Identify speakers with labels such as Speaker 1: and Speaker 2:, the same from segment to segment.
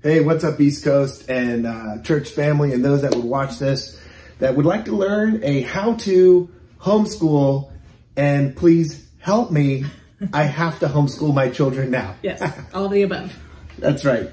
Speaker 1: Hey, what's up, East Coast and church family and those that would watch this that would like to learn a how-to homeschool, and please help me. I have to homeschool my children now.
Speaker 2: Yes, all of the above.
Speaker 1: That's right.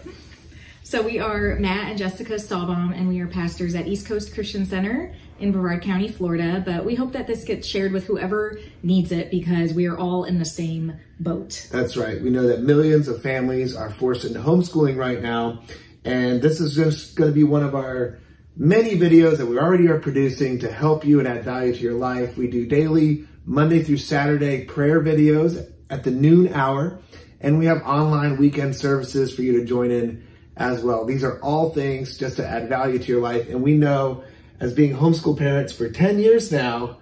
Speaker 2: So we are Matt and Jessica Stahlbaum, and we are pastors at East Coast Christian Center in Brevard County, Florida. But we hope that this gets shared with whoever needs it because we are all in the same boat.
Speaker 1: That's right. We know that millions of families are forced into homeschooling right now. And this is just going to be one of our many videos that we already are producing to help you and add value to your life. We do daily, Monday through Saturday, prayer videos at the noon hour. And we have online weekend services for you to join in as well. These are all things just to add value to your life. And we know, as being homeschool parents for 10 years now,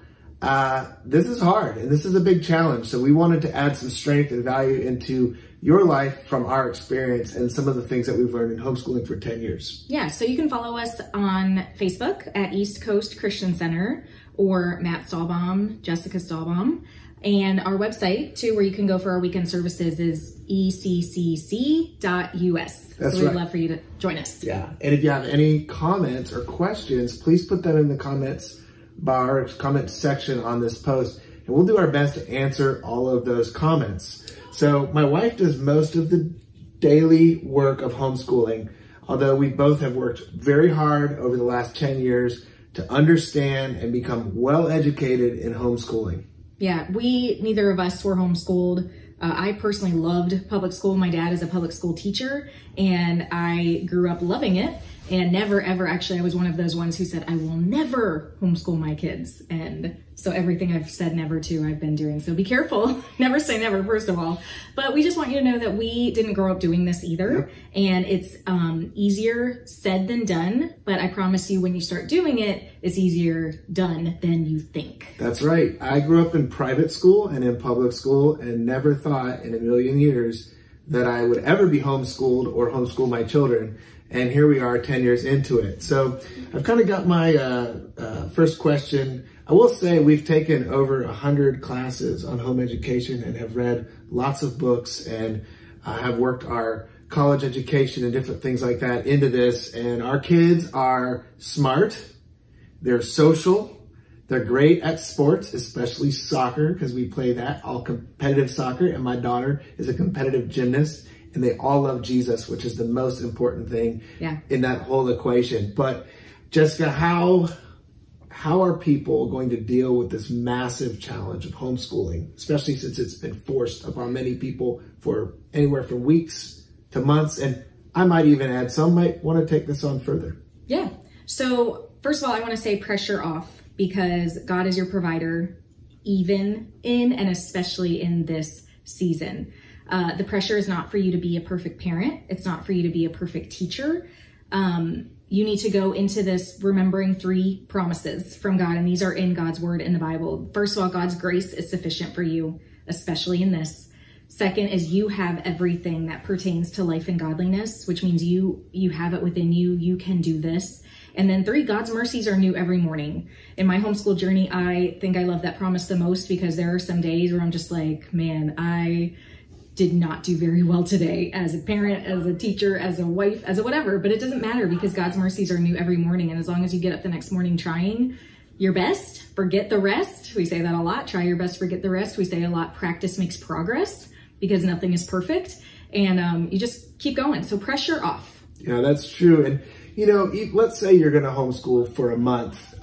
Speaker 1: this is hard and this is a big challenge. So we wanted to add some strength and value into your life from our experience and some of the things that we've learned in homeschooling for 10 years.
Speaker 2: Yeah, so you can follow us on Facebook at East Coast Christian Center or Matt Stahlbaum, Jessica Stahlbaum. And our website, too, where you can go for our weekend services is eccc.us.
Speaker 1: That's
Speaker 2: so we'd
Speaker 1: right.
Speaker 2: love for you to join us.
Speaker 1: Yeah. And if you have any comments or questions, please put them in the comments bar, comment section on this post. And we'll do our best to answer all of those comments. So my wife does most of the daily work of homeschooling, although we both have worked very hard over the last 10 years to understand and become well educated in homeschooling.
Speaker 2: Yeah, neither of us were homeschooled. I personally loved public school. My dad is a public school teacher, and I grew up loving it. And never, ever, actually, I was one of those ones who said, I will never homeschool my kids. And so everything I've said never to, I've been doing. So be careful. Never say never, first of all. But we just want you to know that we didn't grow up doing this either. Yep. And it's easier said than done. But I promise you, when you start doing it, it's easier done than you think.
Speaker 1: That's right. I grew up in private school and in public school and never thought in a million years that I would ever be homeschooled or homeschool my children. And here we are 10 years into it. So I've kind of got my first question. I will say we've taken over 100 classes on home education and have read lots of books and have worked our college education and different things like that into this. And our kids are smart. They're social. They're great at sports, especially soccer, because we play that, all competitive soccer. And my daughter is a competitive gymnast. And they all love Jesus, which is the most important thing in that whole equation. But Jessica, how are people going to deal with this massive challenge of homeschooling, especially since it's been forced upon many people for anywhere from weeks to months? And I might even add, some might want to take this on further.
Speaker 2: Yeah. So first of all, I want to say pressure off, because God is your provider, even in and especially in this season. The pressure is not for you to be a perfect parent. It's not for you to be a perfect teacher. You need to go into this remembering 3 promises from God, and these are in God's word in the Bible. First of all, God's grace is sufficient for you, especially in this. Second is you have everything that pertains to life and godliness, which means you have it within you. You can do this. And then 3, God's mercies are new every morning. In my homeschool journey, I think I love that promise the most, because there are some days where I'm just like, man, I did not do very well today as a parent, as a teacher, as a wife, as a whatever, but it doesn't matter because God's mercies are new every morning. And as long as you get up the next morning trying your best, forget the rest. We say that a lot. Try your best, forget the rest. We say a lot, practice makes progress, because nothing is perfect. And you just keep going. So pressure off.
Speaker 1: Yeah, that's true. And, you know, let's say you're going to homeschool for a month.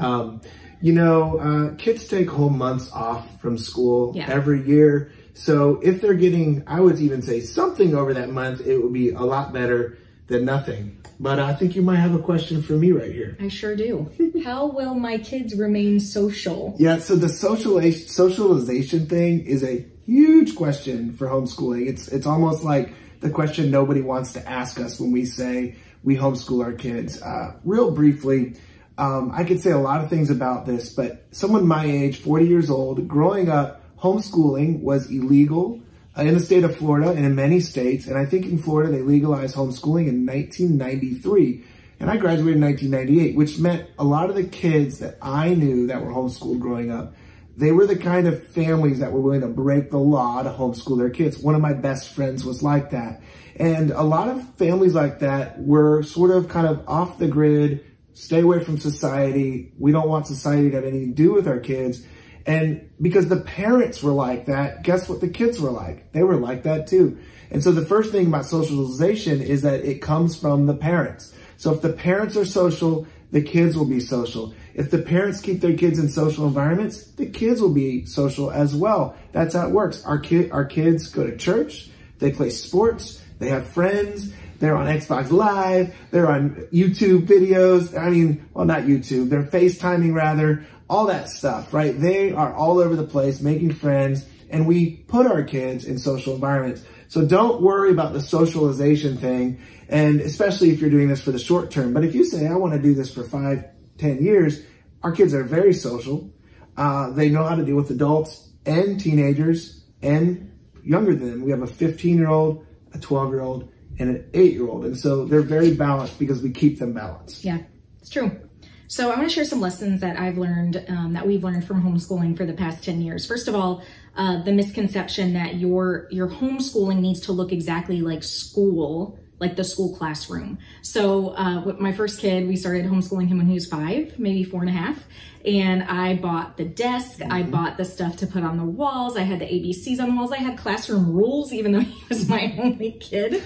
Speaker 1: Kids take whole months off from school every year. So if they're getting, I would even say something over that month, it would be a lot better than nothing. But I think you might have a question for me right here.
Speaker 2: I sure do. How will my kids remain social?
Speaker 1: Yeah, so the socialization thing is a huge question for homeschooling. It's almost like the question nobody wants to ask us when we say we homeschool our kids. Real briefly, I could say a lot of things about this, but someone my age, 40 years old, growing up, homeschooling was illegal in the state of Florida and in many states. And I think in Florida, they legalized homeschooling in 1993. And I graduated in 1998, which meant a lot of the kids that I knew that were homeschooled growing up, they were the kind of families that were willing to break the law to homeschool their kids. One of my best friends was like that. And a lot of families like that were sort of kind of off the grid, stay away from society. We don't want society to have anything to do with our kids. And because the parents were like that, guess what the kids were like? They were like that too. And so the first thing about socialization is that it comes from the parents. So if the parents are social, the kids will be social. If the parents keep their kids in social environments, the kids will be social as well. That's how it works. Our kids go to church, they play sports, they have friends, they're on Xbox Live, they're on YouTube videos. I mean, well, not YouTube, they're FaceTiming rather, all that stuff, right? They are all over the place making friends, and we put our kids in social environments. So don't worry about the socialization thing, and especially if you're doing this for the short term. But if you say, I want to do this for 5, 10 years, our kids are very social. They know how to deal with adults and teenagers and younger than them. We have a 15-year-old, a 12-year-old, and an 8-year-old. And so they're very balanced because we keep them balanced.
Speaker 2: Yeah, it's true. So I want to share some lessons that I've learned, that we've learned from homeschooling for the past 10 years. First of all, the misconception that your homeschooling needs to look exactly like school, like the school classroom. So with my first kid, we started homeschooling him when he was 5, maybe 4.5. And I bought the desk, I bought the stuff to put on the walls, I had the ABCs on the walls, I had classroom rules, even though he was my only kid.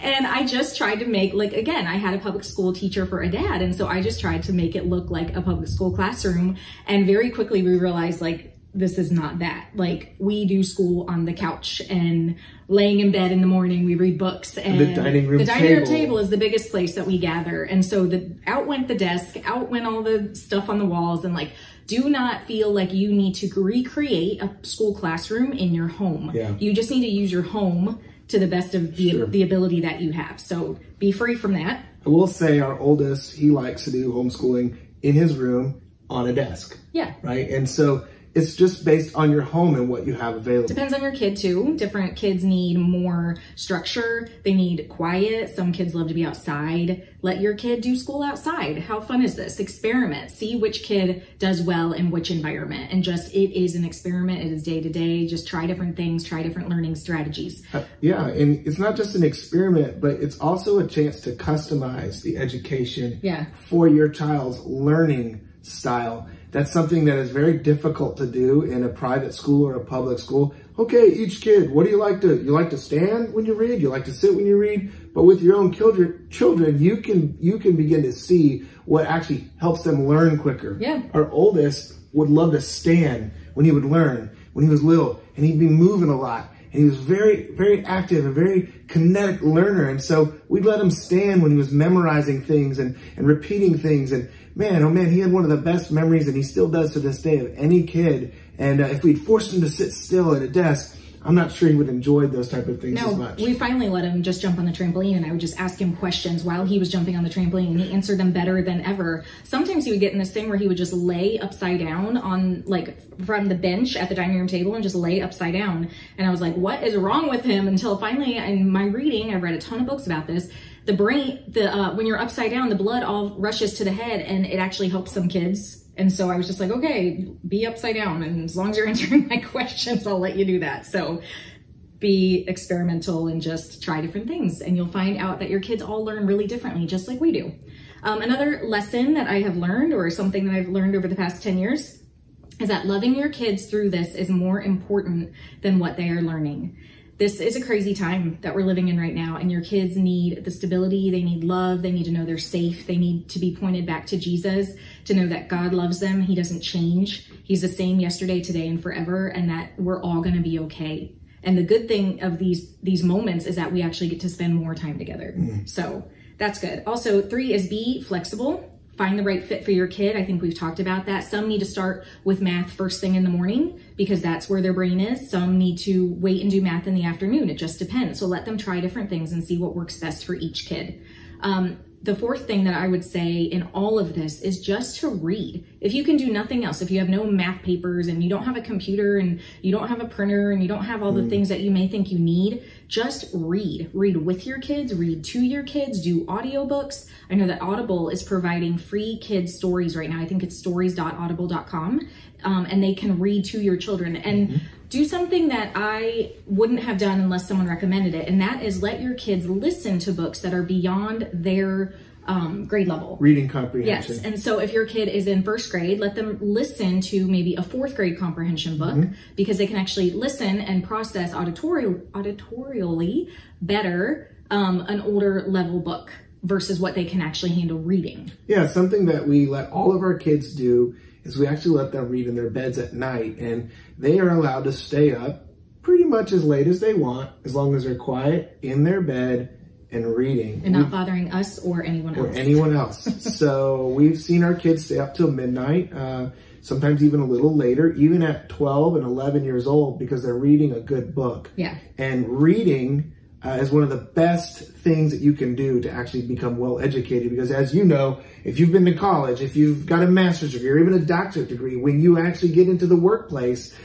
Speaker 2: And I just tried to make, like, again, I had a public school teacher for a dad, and so I just tried to make it look like a public school classroom. And very quickly we realized, like, this is not that. Like, we do school on the couch and laying in bed in the morning, we read books, and
Speaker 1: the dining room
Speaker 2: table is the biggest place that we gather. And so out went the desk, out went all the stuff on the walls, and like, do not feel like you need to recreate a school classroom in your home.
Speaker 1: Yeah.
Speaker 2: You just need to use your home to the best of the ability that you have. So be free from that.
Speaker 1: I will say our oldest, he likes to do homeschooling in his room on a desk.
Speaker 2: Yeah.
Speaker 1: Right? And so it's just based on your home and what you have available.
Speaker 2: Depends on your kid too. Different kids need more structure. They need quiet. Some kids love to be outside. Let your kid do school outside. How fun is this? Experiment. See which kid does well in which environment. And just, it is an experiment. It is day to day. Just try different things, try different learning strategies.
Speaker 1: Yeah, and it's not just an experiment, but it's also a chance to customize the education for your child's learning style. That's something that is very difficult to do in a private school or a public school. Okay, each kid, what do you like to stand when you read? You like to sit when you read? But with your own children, you can begin to see what actually helps them learn quicker.
Speaker 2: Yeah.
Speaker 1: Our oldest would love to stand when he would learn, when he was little, and he'd be moving a lot. And he was very, very active and very kinetic learner. And so we'd let him stand when he was memorizing things and repeating things. And man, oh man, he had one of the best memories, and he still does to this day, of any kid. And if we'd forced him to sit still at a desk, I'm not sure he would enjoy those type of things as much.
Speaker 2: We finally let him just jump on the trampoline, and I would just ask him questions while he was jumping on the trampoline, and he answered them better than ever. Sometimes he would get in this thing where he would just lay upside down on, like, from the bench at the dining room table and just lay upside down. And I was like, what is wrong with him? Until finally, in my reading, I read a ton of books about this. The brain, when you're upside down, the blood all rushes to the head, and it actually helps some kids. And so I was just like, okay, be upside down. And as long as you're answering my questions, I'll let you do that. So be experimental and just try different things. And you'll find out that your kids all learn really differently, just like we do. Another lesson that I have learned, or something that I've learned over the past 10 years, is that loving your kids through this is more important than what they are learning. This is a crazy time that we're living in right now, and your kids need the stability, they need love, they need to know they're safe, they need to be pointed back to Jesus, to know that God loves them, He doesn't change, He's the same yesterday, today, and forever, and that we're all gonna be okay. And the good thing of these moments is that we actually get to spend more time together. So that's good. Also, 3 is be flexible. Find the right fit for your kid. I think we've talked about that. Some need to start with math first thing in the morning because that's where their brain is. Some need to wait and do math in the afternoon. It just depends. So let them try different things and see what works best for each kid. The 4th thing that I would say in all of this is just to read. If you can do nothing else, if you have no math papers and you don't have a computer and you don't have a printer and you don't have all the things that you may think you need, just read. Read with your kids, read to your kids, do audiobooks. I know that Audible is providing free kids stories right now. I think it's stories.audible.com. And they can read to your children. And do something that I wouldn't have done unless someone recommended it, and that is let your kids listen to books that are beyond their grade level.
Speaker 1: Reading comprehension.
Speaker 2: Yes, and so if your kid is in first grade, let them listen to maybe a fourth grade comprehension book, because they can actually listen and process auditorially better an older level book versus what they can actually handle reading.
Speaker 1: Yeah, something that we let all of our kids do is we actually let them read in their beds at night, and they are allowed to stay up pretty much as late as they want, as long as they're quiet in their bed and reading.
Speaker 2: And not bothering us or anyone else.
Speaker 1: Or anyone else. So we've seen our kids stay up till midnight, sometimes even a little later, even at 12 and 11 years old, because they're reading a good book.
Speaker 2: Yeah.
Speaker 1: And reading is one of the best things that you can do to actually become well educated, because as you know, if you've been to college, if you've got a master's degree or even a doctorate degree, when you actually get into the workplace,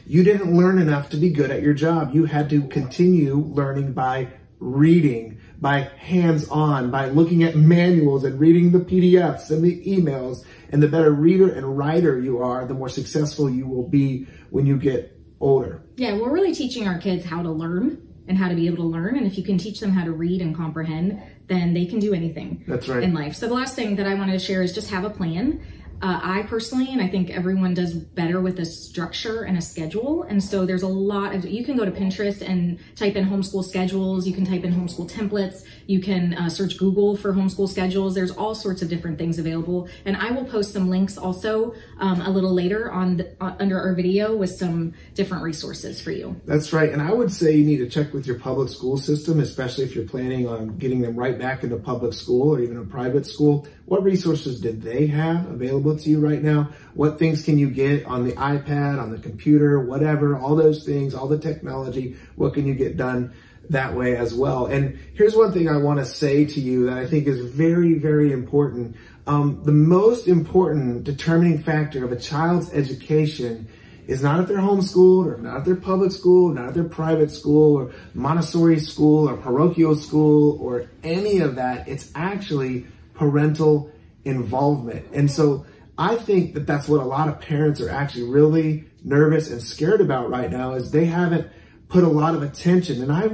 Speaker 1: you didn't learn enough to be good at your job. You had to continue learning by reading, by hands-on, by looking at manuals and reading the PDFs and the emails. And the better reader and writer you are, the more successful you will be when you get older.
Speaker 2: Yeah, we're really teaching our kids how to learn and how to be able to learn. And if you can teach them how to read and comprehend, then they can do anything.
Speaker 1: That's right.
Speaker 2: In life. So the last thing that I wanted to share is just have a plan. I personally, and I think everyone does better with a structure and a schedule. And so there's a lot of, you can go to Pinterest and type in homeschool schedules. You can type in homeschool templates. You can search Google for homeschool schedules. There's all sorts of different things available. And I will post some links also a little later on under our video with some different resources for you.
Speaker 1: That's right. And I would say you need to check with your public school system, especially if you're planning on getting them right back into public school or even a private school. What resources did they have available to you right now? What things can you get on the iPad, on the computer, whatever, all those things, all the technology, what can you get done that way as well? And here's one thing I want to say to you that I think is very, very important. The most important determining factor of a child's education is not if they're homeschooled, or not if they're public school, not if they're private school, or Montessori school, or parochial school, or any of that. It's actually parental involvement. And so I think that that's what a lot of parents are actually really nervous and scared about right now, is they haven't put a lot of attention. And I'd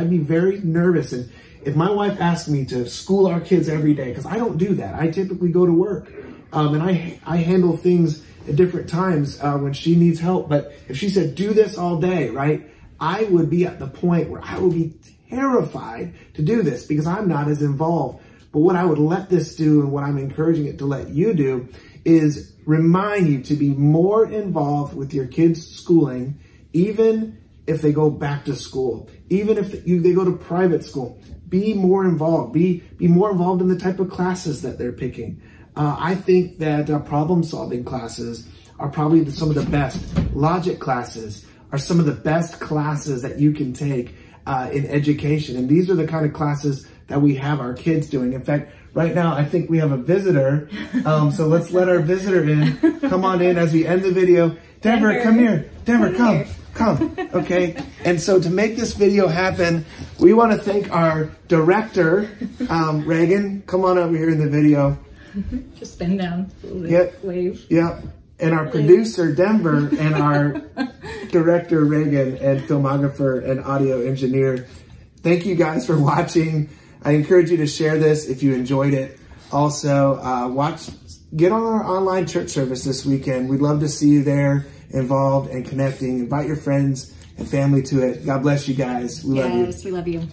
Speaker 1: be very nervous. And if my wife asked me to school our kids every day, because I don't do that, I typically go to work, and I handle things at different times when she needs help. But if she said, do this all day, right, I would be at the point where I would be terrified to do this because I'm not as involved. But what I would let this do, and what I'm encouraging it to let you do, is remind you to be more involved with your kids' schooling, even if they go back to school, even if they go to private school. Be more involved. Be more involved in the type of classes that they're picking. I think that problem-solving classes are probably some of the best. Logic classes are some of the best classes that you can take in education. And these are the kind of classes that we have our kids doing. In fact, right now, I think we have a visitor. So let's let our visitor in. Come on in as we end the video. Denver, come here. Denver, come. Okay. And so to make this video happen, we want to thank our director, Reagan. Come on over here in the video.
Speaker 2: Just bend down.
Speaker 1: Yep.
Speaker 2: Wave.
Speaker 1: Yep. And our producer, Denver, and our director, Reagan, and filmographer and audio engineer. Thank you guys for watching. I encourage you to share this if you enjoyed it. Also, get on our online church service this weekend. We'd love to see you there, involved and connecting. Invite your friends and family to it. God bless you guys. We love you.
Speaker 2: Yes, we love you.